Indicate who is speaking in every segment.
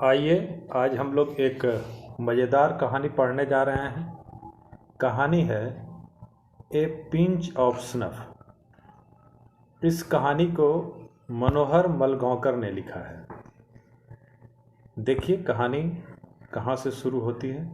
Speaker 1: आइए आज हम लोग एक मज़ेदार कहानी पढ़ने जा रहे हैं। कहानी है ए पिंच ऑफ स्नफ। इस कहानी को मनोहर मलगांवकर ने लिखा है। देखिए कहानी कहाँ से शुरू होती है,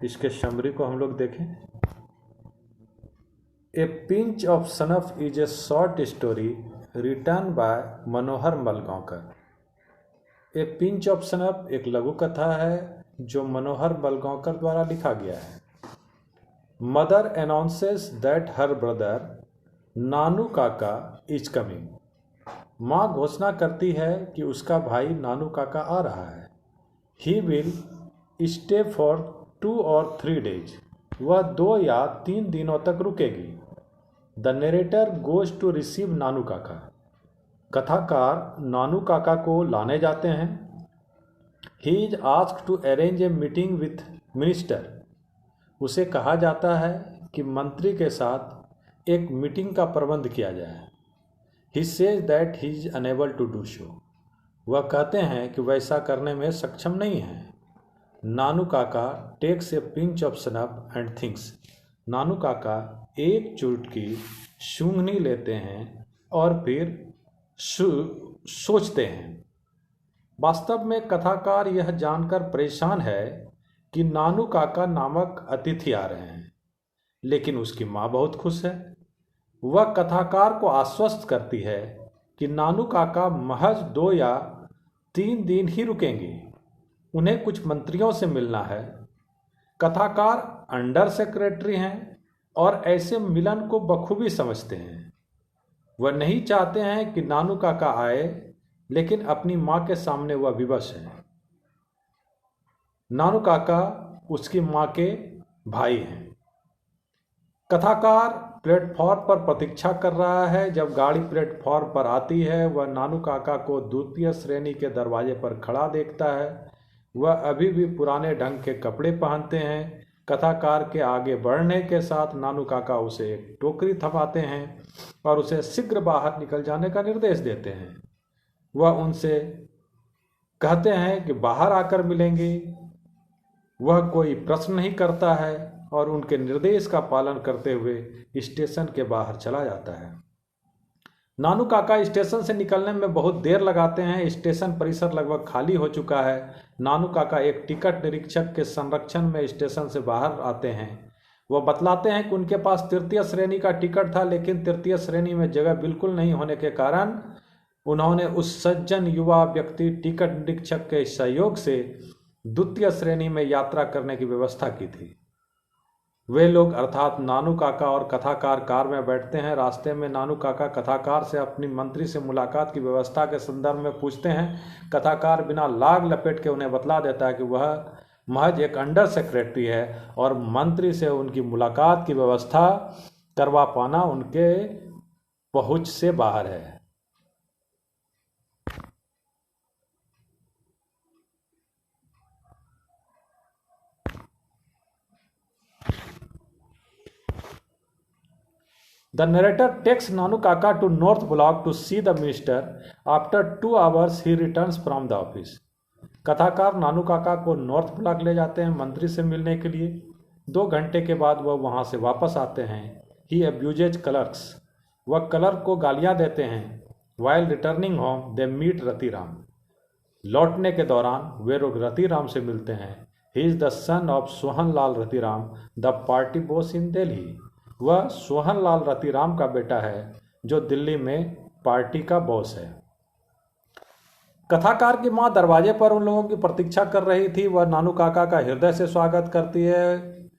Speaker 1: इसके समरी को हम लोग देखें। A pinch of snuff is a short story written by Manohar Malgaonkar. A pinch of snuff एक लघु कथा है जो मनोहर मलगांवकर द्वारा लिखा गया है। Mother announces that her brother Nanu Kaka is coming. माँ घोषणा करती है कि उसका भाई नानू काका आ रहा है। He will stay for 2 or 3 days। वह 2 या 3 दिनों तक रुकेगी। The narrator goes to receive Nanu Kaka. कथाकार नानू काका को लाने जाते हैं। He is asked to arrange a meeting with minister. उसे कहा जाता है कि मंत्री के साथ एक मीटिंग का प्रबंध किया जाए। He says that he is unable to do so. वह कहते हैं कि वैसा करने में सक्षम नहीं है। Nanu Kaka takes a pinch of snuff and thinks. Nanu Kaka एक चुटकी सूंघनी लेते हैं और फिर सोचते हैं। वास्तव में कथाकार यह जानकर परेशान है कि नानू काका नामक अतिथि आ रहे हैं, लेकिन उसकी माँ बहुत खुश है। वह कथाकार को आश्वस्त करती है कि नानू काका महज 2 या 3 दिन ही रुकेंगे। उन्हें कुछ मंत्रियों से मिलना है। कथाकार अंडर सेक्रेटरी हैं और ऐसे मिलन को बखूबी समझते हैं। वह नहीं चाहते हैं कि नानू काका आए, लेकिन अपनी माँ के सामने वह विवश है। नानू काका उसकी माँ के भाई हैं। कथाकार प्लेटफॉर्म पर प्रतीक्षा कर रहा है। जब गाड़ी प्लेटफॉर्म पर आती है, वह नानू काका को द्वितीय श्रेणी के दरवाजे पर खड़ा देखता है। वह अभी भी पुराने ढंग के कपड़े पहनते हैं। कथाकार के आगे बढ़ने के साथ नानू काका उसे एक टोकरी थमाते हैं और उसे शीघ्र बाहर निकल जाने का निर्देश देते हैं। वह उनसे कहते हैं कि बाहर आकर मिलेंगे। वह कोई प्रश्न नहीं करता है और उनके निर्देश का पालन करते हुए स्टेशन के बाहर चला जाता है। नानू काका स्टेशन से निकलने में बहुत देर लगाते हैं। स्टेशन परिसर लगभग खाली हो चुका है। नानू काका एक टिकट निरीक्षक के संरक्षण में स्टेशन से बाहर आते हैं। वह बतलाते हैं कि उनके पास तृतीय श्रेणी का टिकट था, लेकिन तृतीय श्रेणी में जगह बिल्कुल नहीं होने के कारण उन्होंने उस सज्जन युवा व्यक्ति टिकट निरीक्षक के सहयोग से द्वितीय श्रेणी में यात्रा करने की व्यवस्था की थी। वे लोग अर्थात नानू काका और कथाकार कार में बैठते हैं। रास्ते में नानू काका कथाकार से अपनी मंत्री से मुलाकात की व्यवस्था के संदर्भ में पूछते हैं। कथाकार बिना लाग लपेट के उन्हें बतला देता है कि वह महज एक अंडर सेक्रेटरी है और मंत्री से उनकी मुलाकात की व्यवस्था करवा पाना उनके पहुंच से बाहर है। The narrator takes Nanu Kaka to North Block to see the minister. After 2 hours, he returns from the office. कथाकार नानू काका को नॉर्थ ब्लॉक ले जाते हैं मंत्री से मिलने के लिए। 2 घंटे के बाद वह वहां से वापस आते हैं। He abuses clerks. वह क्लर्क को गालियां देते हैं। While returning home, they meet Ratiram. लौटने के दौरान वे लोग रतिराम से मिलते हैं। He is the son of Sohan Lal Ratiram, the party boss in Delhi. वह सोहन लाल रतिराम का बेटा है जो दिल्ली में पार्टी का बॉस है। कथाकार की मां दरवाजे पर उन लोगों की प्रतीक्षा कर रही थी। वह नानू काका का हृदय से स्वागत करती है।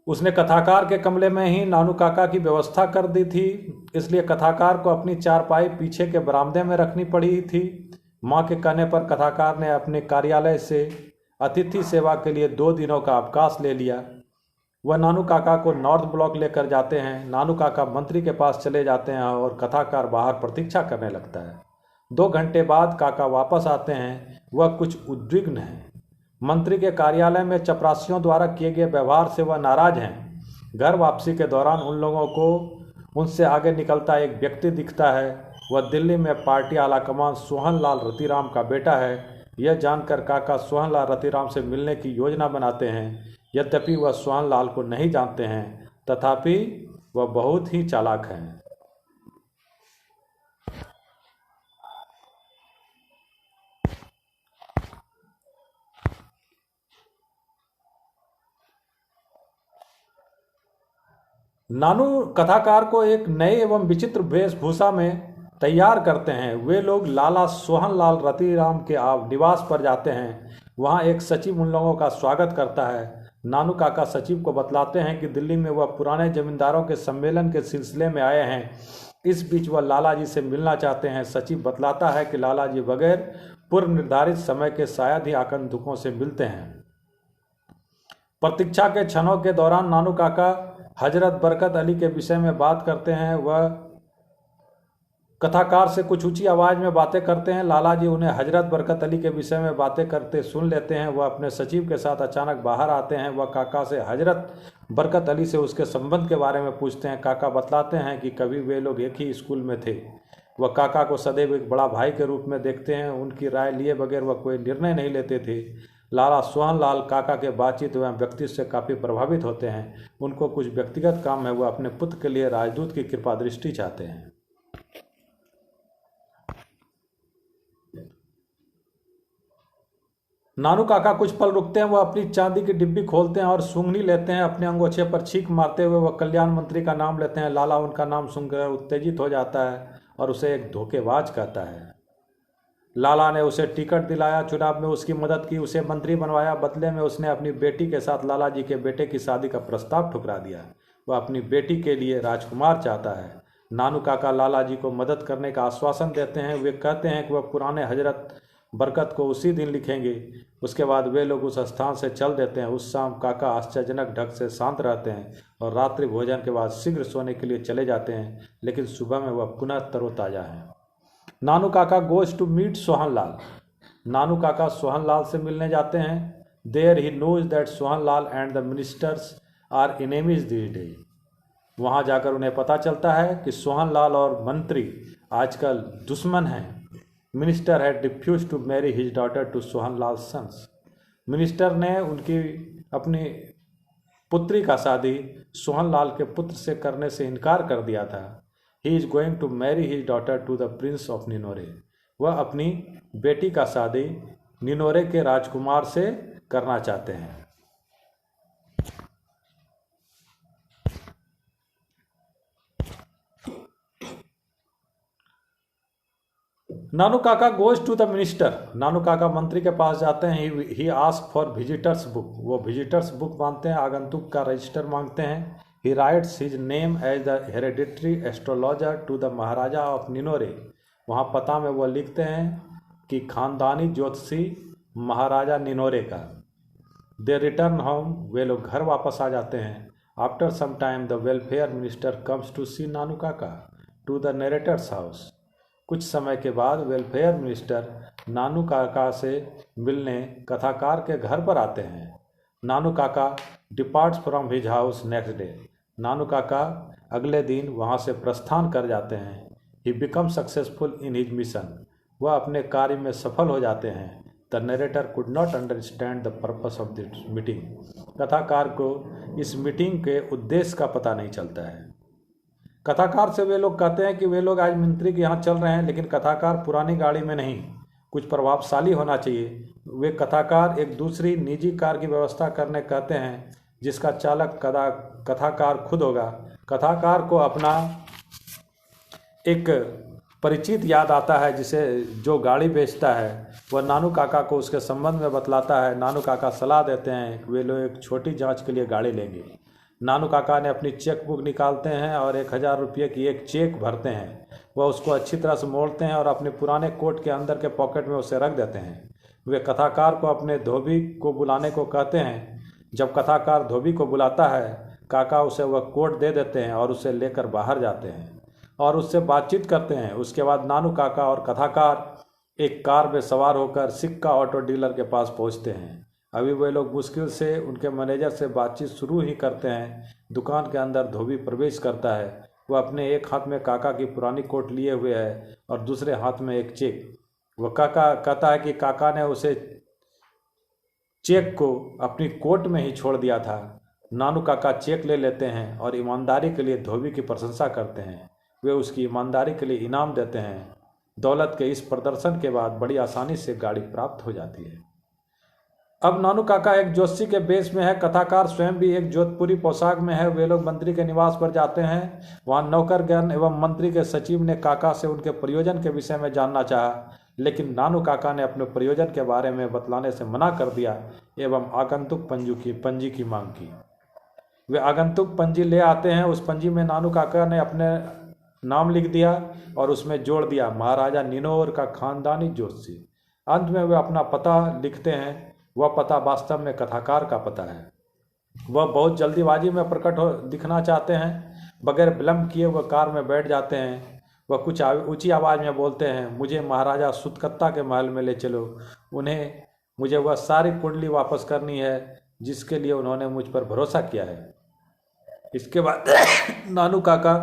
Speaker 1: उसने कथाकार के कमरे में ही नानू काका की व्यवस्था कर दी थी, इसलिए कथाकार को अपनी चारपाई पीछे के बरामदे में रखनी पड़ी थी। मां के कहने पर कथाकार ने अपने कार्यालय से अतिथि सेवा के लिए 2 दिनों का अवकाश ले लिया। वह नानू काका को नॉर्थ ब्लॉक लेकर जाते हैं। नानू काका मंत्री के पास चले जाते हैं और कथाकार बाहर प्रतीक्षा करने लगता है। 2 घंटे बाद काका वापस आते हैं। वह कुछ उद्विग्न है। मंत्री के कार्यालय में चपरासियों द्वारा किए गए व्यवहार से वह नाराज हैं। घर वापसी के दौरान उन लोगों को उनसे आगे निकलता एक व्यक्ति दिखता है। वह दिल्ली में पार्टी आलाकमान सोहन लाल रतिराम का बेटा है। यह जानकर काका सोहनलाल रतिराम से मिलने की योजना बनाते हैं। यद्यपि वह सोहनलाल को नहीं जानते हैं, तथापि वह बहुत ही चालाक हैं। नानू कथाकार को एक नए एवं विचित्र वेशभूषा में तैयार करते हैं। वे लोग लाला सोहनलाल रतिराम के निवास पर जाते हैं। वहां एक सचिव उन लोगों का स्वागत करता है। नानू काका सचिव को बतलाते हैं कि दिल्ली में वह पुराने जमींदारों के सम्मेलन के सिलसिले में आए हैं। इस बीच वह लाला जी से मिलना चाहते हैं। सचिव बतलाता है कि लाला जी बगैर पूर्व निर्धारित समय के शायद ही आगंतुकों से मिलते हैं। प्रतीक्षा के क्षणों के दौरान नानू काका हजरत बरकत अली के विषय में बात करते हैं। वह कथाकार से कुछ ऊंची आवाज़ में बातें करते हैं। लाला जी उन्हें हजरत बरकत अली के विषय में बातें करते सुन लेते हैं। वह अपने सचिव के साथ अचानक बाहर आते हैं। वह काका से हजरत बरकत अली से उसके संबंध के बारे में पूछते हैं। काका बतलाते हैं कि कभी वे लोग एक ही स्कूल में थे। वह काका को सदैव एक बड़ा भाई के रूप में देखते हैं। उनकी राय लिए बगैर वह कोई निर्णय नहीं लेते थे। लाला सोहनलाल काका के बातचीत एवं व्यक्तित्व से काफ़ी प्रभावित होते हैं। उनको कुछ व्यक्तिगत काम है। वह अपने पुत्र के लिए राजदूत की कृपा दृष्टि चाहते हैं। नानू काका कुछ पल रुकते हैं। वह अपनी चांदी की डिब्बी खोलते हैं और सूंघनी लेते हैं। अपने अंगोछे पर छींक मारते हुए वह कल्याण मंत्री का नाम लेते हैं। लाला उनका नाम सुनकर उत्तेजित हो जाता है और उसे एक धोखेबाज कहता है। लाला ने उसे टिकट दिलाया, चुनाव में उसकी मदद की, उसे मंत्री बनवाया। बदले में उसने अपनी बेटी के साथ लाला जी के बेटे की शादी का प्रस्ताव ठुकरा दिया। वह अपनी बेटी के लिए राजकुमार चाहता है। नानू काका लाला जी को मदद करने का आश्वासन देते हैं। वे कहते हैं कि वह पुराने हजरत बरकत को उसी दिन लिखेंगे। उसके बाद वे लोग उस स्थान से चल देते हैं। उस शाम काका आश्चर्यजनक ढंग से शांत रहते हैं और रात्रि भोजन के बाद शीघ्र सोने के लिए चले जाते हैं, लेकिन सुबह में वह पुनः तरोताजा हैं। नानू काका goes to meet Sohanlal. Nanu काका सोहनलाल से मिलने जाते हैं। There he knows that Sohanlal and the ministers are enemies this day. वहाँ जाकर उन्हें पता चलता है कि सोहनलाल और मंत्री आजकल दुश्मन हैं। Minister had refuse to marry his daughter to Sohanlal sons. Minister ने उनकी अपनी पुत्री का शादी सोहनलाल के पुत्र से करने से इनकार कर दिया था। He is going to marry his daughter to the prince of Ninore. वह अपनी बेटी का शादी निनोरे के राजकुमार से करना चाहते हैं। नानू काका goes to the minister. Nanu Kaka मंत्री के पास जाते हैं। He ask for visitors book. वो विजिटर्स बुक मांगते हैं, आगंतुक का रजिस्टर मांगते हैं। He writes his name as the hereditary astrologer to the Maharaja of Ninore. वहाँ पता में वह लिखते हैं कि खानदानी ज्योतिषी महाराजा निनोरे का। दे रिटर्न होम। वे लोग घर वापस आ जाते हैं। After some time the welfare minister comes to see Nanu Kaka to the narrator's house. कुछ समय के बाद वेलफेयर मिनिस्टर नानू काका से मिलने कथाकार के घर पर आते हैं। Nanu Kaka departs from his house next day. Nanu Kaka अगले दिन वहाँ से प्रस्थान कर जाते हैं। He become successful in his mission. वह अपने कार्य में सफल हो जाते हैं। The narrator could not understand the purpose of this meeting. कथाकार को इस मीटिंग के उद्देश्य का पता नहीं चलता है। कथाकार से वे लोग कहते हैं कि वे लोग आज मंत्री के यहाँ चल रहे हैं, लेकिन कथाकार पुरानी गाड़ी में नहीं, कुछ प्रभावशाली होना चाहिए। वे कथाकार एक दूसरी निजी कार की व्यवस्था करने कहते हैं, जिसका चालक कथाकार खुद होगा। कथाकार को अपना एक परिचित याद आता है, जिसे जो गाड़ी बेचता है वह नानू काका को उसके संबंध में बतलाता है। नानू काका सलाह देते हैं कि वे लोग एक छोटी जांच के लिए गाड़ी लेंगे। नानू काका ने अपनी चेक बुक निकालते हैं और 1000 रुपये की एक चेक भरते हैं। वह उसको अच्छी तरह से मोड़ते हैं और अपने पुराने कोट के अंदर के पॉकेट में उसे रख देते हैं। वे कथाकार को अपने धोबी को बुलाने को कहते हैं। जब कथाकार धोबी को बुलाता है, काका उसे वह कोट दे देते हैं और उसे लेकर बाहर जाते हैं और उससे बातचीत करते हैं। उसके बाद नानू काका और कथाकार एक कार में सवार होकर सिक्का ऑटो डीलर के पास पहुंचते हैं। अभी वे लोग मुश्किल से उनके मैनेजर से बातचीत शुरू ही करते हैं। दुकान के अंदर धोबी प्रवेश करता है। वह अपने एक हाथ में काका की पुरानी कोट लिए हुए है और दूसरे हाथ में एक चेक। वह काका कहता है कि काका ने उसे चेक को अपनी कोट में ही छोड़ दिया था। नानू काका चेक ले लेते हैं और ईमानदारी के लिए धोबी की प्रशंसा करते हैं। वे उसकी ईमानदारी के लिए इनाम देते हैं। दौलत के इस प्रदर्शन के बाद बड़ी आसानी से गाड़ी प्राप्त हो जाती है। अब नानू काका एक ज्योतिषी के बेस में है। कथाकार स्वयं भी एक जोधपुरी पोशाक में है। वे लोग मंत्री के निवास पर जाते हैं। वहाँ नौकरगण एवं मंत्री के सचिव ने काका से उनके प्रयोजन के विषय में जानना चाहा, लेकिन नानू काका ने अपने प्रयोजन के बारे में बतलाने से मना कर दिया एवं आगंतुक पंजी की मांग की। वे आगंतुक पंजी ले आते हैं। उस पंजी में नानू काका ने अपने नाम लिख दिया और उसमें जोड़ दिया महाराजा निनोर का खानदानी ज्योतिषी। अंत में वे अपना पता लिखते हैं। वह पता वास्तव में कथाकार का पता है। वह बहुत जल्दीबाजी में प्रकट दिखना चाहते हैं। बगैर विलम्ब किए वह कार में बैठ जाते हैं। वह कुछ ऊंची आवाज़ में बोलते हैं, मुझे महाराजा सुतकत्ता के महल में ले चलो। मुझे वह सारी कुंडली वापस करनी है जिसके लिए उन्होंने मुझ पर भरोसा किया है। इसके बाद नानू काका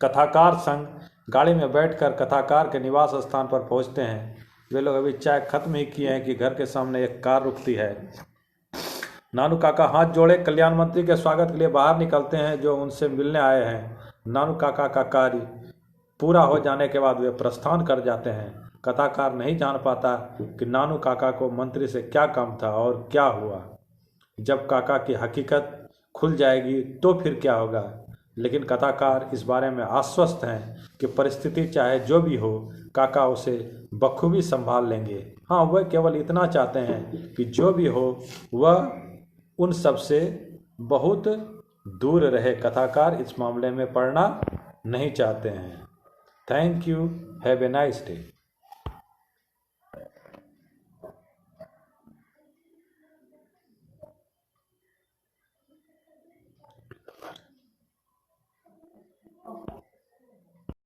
Speaker 1: कथाकार संग गाड़ी में बैठकर कथाकार के निवास स्थान पर पहुंचते हैं। वे लोग अभी चाय खत्म ही किए हैं कि घर के सामने एक कार रुकती है। नानू काका हाथ जोड़े कल्याण मंत्री के स्वागत के लिए बाहर निकलते हैं जो उनसे मिलने आए हैं। नानू काका का कार्य पूरा हो जाने के बाद वे प्रस्थान कर जाते हैं। कथाकार नहीं जान पाता कि नानू काका को मंत्री से क्या काम था और क्या हुआ। जब काका की हकीकत खुल जाएगी तो फिर क्या होगा, लेकिन कथाकार इस बारे में आश्वस्त हैं कि परिस्थिति चाहे जो भी हो, काका उसे बखूबी संभाल लेंगे। हाँ, वह केवल इतना चाहते हैं कि जो भी हो वह उन सब से बहुत दूर रहे। कथाकार इस मामले में पड़ना नहीं चाहते हैं। Thank you. Have a nice day.